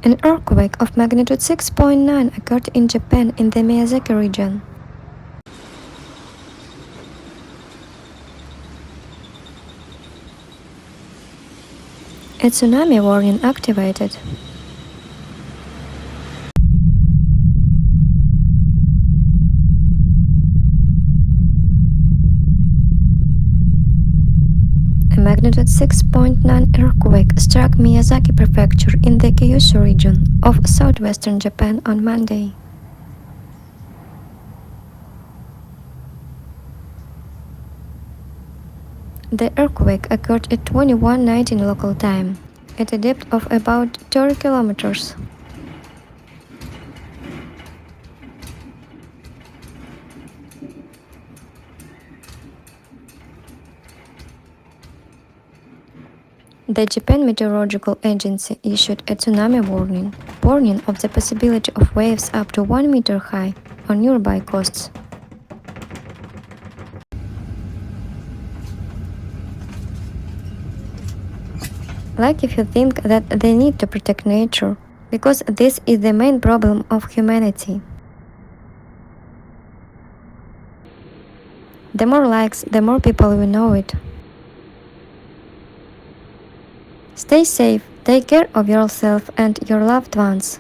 An earthquake of magnitude 6.9 occurred in Japan in the Miyazaki region. A tsunami warning activated. A magnitude 6.9 earthquake struck Miyazaki Prefecture in the Kyushu region of southwestern Japan on Monday. The earthquake occurred at 21:19 local time, at a depth of about 30 kilometers. The Japan Meteorological Agency issued a tsunami warning of the possibility of waves up to 1 meter high on nearby coasts. Like if you think that they need to protect nature, because this is the main problem of humanity. The more likes, the more people will know it. Stay safe, take care of yourself and your loved ones.